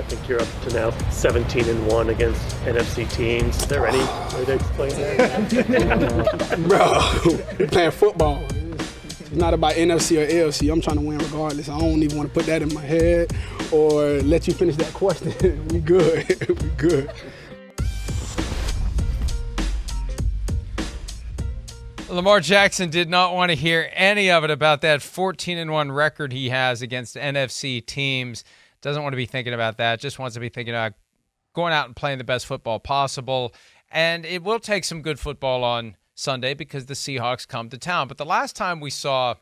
think you're up to now 17-1 against NFC teams. Is there any way to explain that? Bro, we're playing football. It's not about NFC or AFC. I'm trying to win regardless. I don't even want to put that in my head or let you finish that question. We good. We good. Lamar Jackson did not want to hear any of it about that 14-1 record he has against NFC teams. Doesn't want to be thinking about that. Just wants to be thinking about going out and playing the best football possible. And it will take some good football on Sunday because the Seahawks come to town. But the last time we saw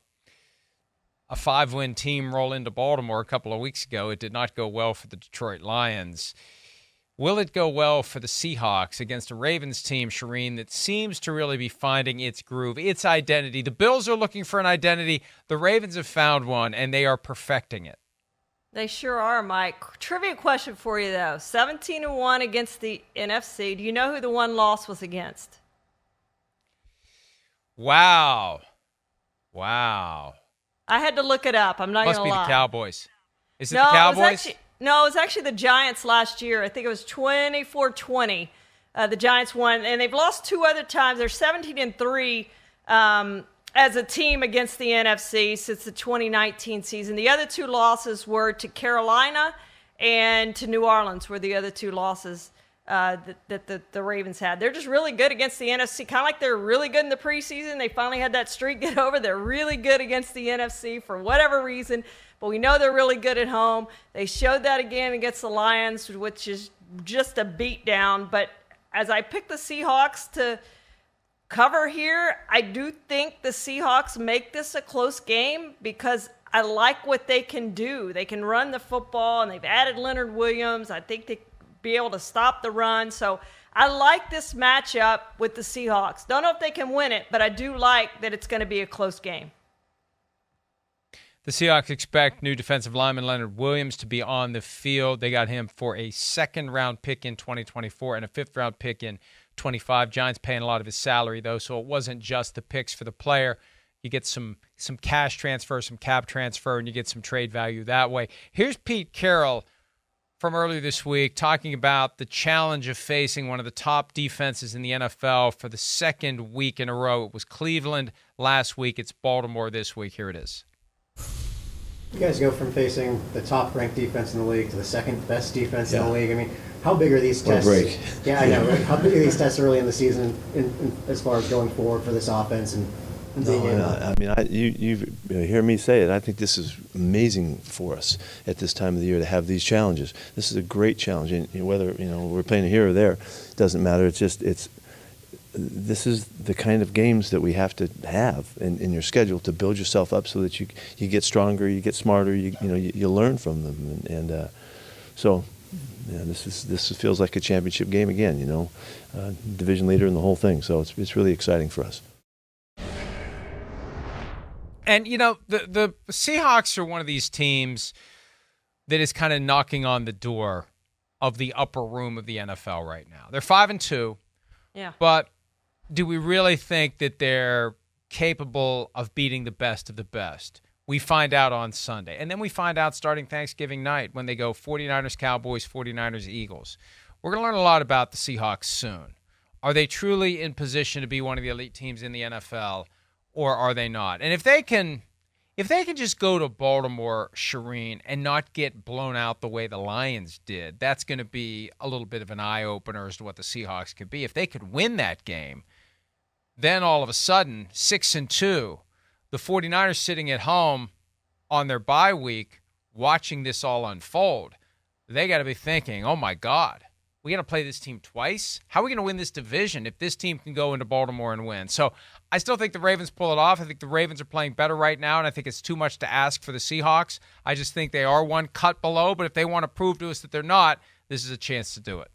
a 5-win team roll into Baltimore a couple of weeks ago, it did not go well for the Detroit Lions. Will it go well for the Seahawks against a Ravens team, Charean, that seems to really be finding its groove, its identity? The Bills are looking for an identity. The Ravens have found one, and they are perfecting it. They sure are, Mike. Trivia question for you, though. 17-1 against the NFC. Do you know who the one loss was against? Wow. I had to look it up. I'm not going to lie. Must be the Cowboys. Is it the Cowboys? It was actually the Giants last year. I think it was 24-20. The Giants won, and they've lost two other times. They're 17-3 as a team against the NFC since the 2019 season. The other two losses were to Carolina and to New Orleans were the other two losses that the Ravens had. They're just really good against the NFC, kind of like they're really good in the preseason. They finally had that streak get over. They're really good against the NFC for whatever reason, but we know they're really good at home. They showed that again against the Lions, which is just a beatdown. But as I pick the Seahawks to cover here, I do think the Seahawks make this a close game because I like what they can do. They can run the football, and they've added Leonard Williams. I think they be able to stop the run. So I like this matchup with the Seahawks. Don't know if they can win it, but I do like that it's going to be a close game. The Seahawks expect new defensive lineman Leonard Williams to be on the field. They got him for a second-round pick in 2024 and a fifth-round pick in 25. Giants paying a lot of his salary, though, so it wasn't just the picks for the player. You get some cash transfer, some cap transfer, and you get some trade value that way. Here's Pete Carroll from earlier this week talking about the challenge of facing one of the top defenses in the NFL for the second week in a row. It was Cleveland last week. It's Baltimore this week. Here it is. You guys go from facing the top-ranked defense in the league to the second-best defense in the league. I mean, how big are these tests? What a break. Yeah, I know. Right? How big are these tests early in the season as far as going forward for this offense and being able? I mean, you hear me say it. I think this is amazing for us at this time of the year to have these challenges. This is a great challenge, and whether we're playing here or there, it doesn't matter. This is the kind of games that we have to have in your schedule to build yourself up so that you get stronger, you get smarter, you learn from them, and so this feels like a championship game again. Division leader and the whole thing. So it's really exciting for us. And the Seahawks are one of these teams that is kind of knocking on the door of the upper room of the NFL right now. They're 5-2. Yeah. But do we really think that they're capable of beating the best of the best? We find out on Sunday. And then we find out starting Thanksgiving night when they go 49ers, Cowboys, 49ers, Eagles. We're going to learn a lot about the Seahawks soon. Are they truly in position to be one of the elite teams in the NFL, or are they not? And if they can just go to Baltimore, Charean, and not get blown out the way the Lions did, that's going to be a little bit of an eye-opener as to what the Seahawks could be. If they could win that game, then all of a sudden, 6-2, the 49ers sitting at home on their bye week watching this all unfold, they got to be thinking, oh, my God, we got to play this team twice? How are we going to win this division if this team can go into Baltimore and win? So I still think the Ravens pull it off. I think the Ravens are playing better right now, and I think it's too much to ask for the Seahawks. I just think they are one cut below, but if they want to prove to us that they're not, this is a chance to do it.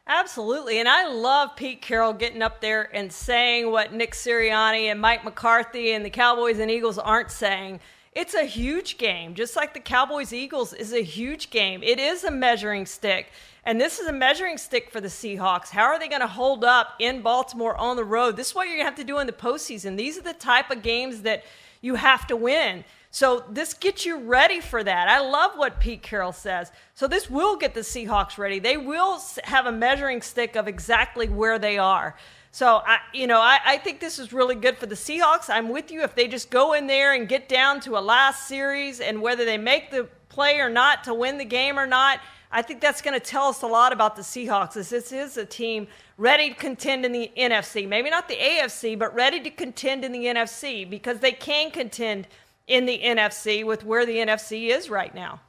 Absolutely, and I love Pete Carroll getting up there and saying what Nick Sirianni and Mike McCarthy and the Cowboys and Eagles aren't saying. It's a huge game, just like the Cowboys-Eagles is a huge game. It is a measuring stick, and this is a measuring stick for the Seahawks. How are they going to hold up in Baltimore on the road? This is what you're going to have to do in the postseason. These are the type of games that you have to win. So this gets you ready for that. I love what Pete Carroll says. So this will get the Seahawks ready. They will have a measuring stick of exactly where they are. So, I think this is really good for the Seahawks. I'm with you. If they just go in there and get down to a last series, and whether they make the play or not to win the game or not, I think that's going to tell us a lot about the Seahawks. This is a team ready to contend in the NFC. Maybe not the AFC, but ready to contend in the NFC, because they can contend in the NFC with where the NFC is right now.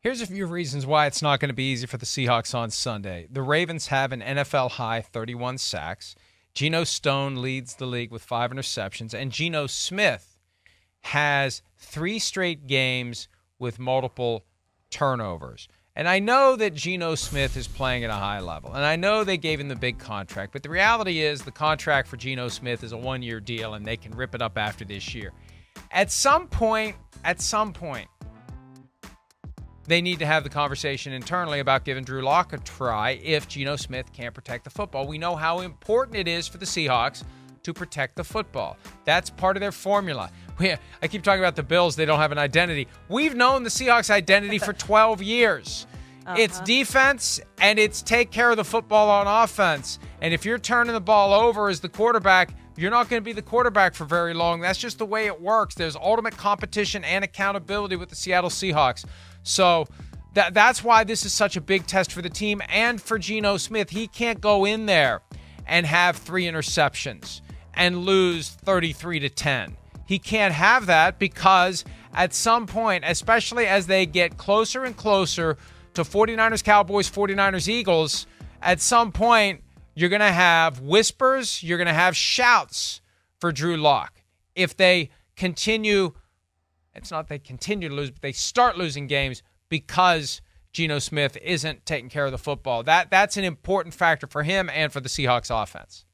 Here's a few reasons why it's not going to be easy for the Seahawks on Sunday. The Ravens have an NFL-high 31 sacks. Geno Stone leads the league with 5 interceptions. And Geno Smith has 3 straight games with multiple turnovers. And I know that Geno Smith is playing at a high level. And I know they gave him the big contract. But the reality is the contract for Geno Smith is a 1-year deal, and they can rip it up after this year. At some point, they need to have the conversation internally about giving Drew Lock a try if Geno Smith can't protect the football. We know how important it is for the Seahawks to protect the football. That's part of their formula. I keep talking about the Bills. They don't have an identity. We've known the Seahawks' identity for 12 years. It's defense, and it's take care of the football on offense. And if you're turning the ball over as the quarterback, you're not going to be the quarterback for very long. That's just the way it works. There's ultimate competition and accountability with the Seattle Seahawks. So that's why this is such a big test for the team and for Geno Smith. He can't go in there and have 3 interceptions and lose 33-10. He can't have that, because at some point, especially as they get closer and closer to 49ers, Cowboys, 49ers, Eagles, at some point you're going to have whispers, you're going to have shouts for Drew Lock. If they continue, it's not they continue to lose, but they start losing games because Geno Smith isn't taking care of the football. That's an important factor for him and for the Seahawks offense.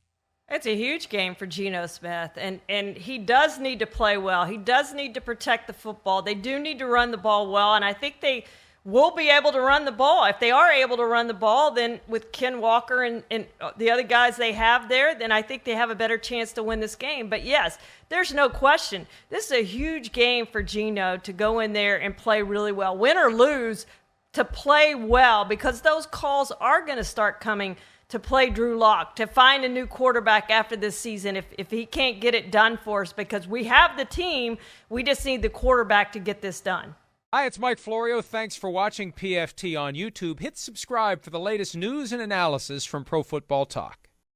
It's a huge game for Geno Smith, and he does need to play well. He does need to protect the football. They do need to run the ball well, and I think they will be able to run the ball. If they are able to run the ball, then with Ken Walker and the other guys they have there, then I think they have a better chance to win this game. But yes, there's no question. This is a huge game for Geno to go in there and play really well. Win or lose, to play well, because those calls are going to start coming to play Drew Lock, to find a new quarterback after this season if he can't get it done for us, because we have the team. We just need the quarterback to get this done. Hi, it's Mike Florio. Thanks for watching PFT on YouTube. Hit subscribe for the latest news and analysis from Pro Football Talk.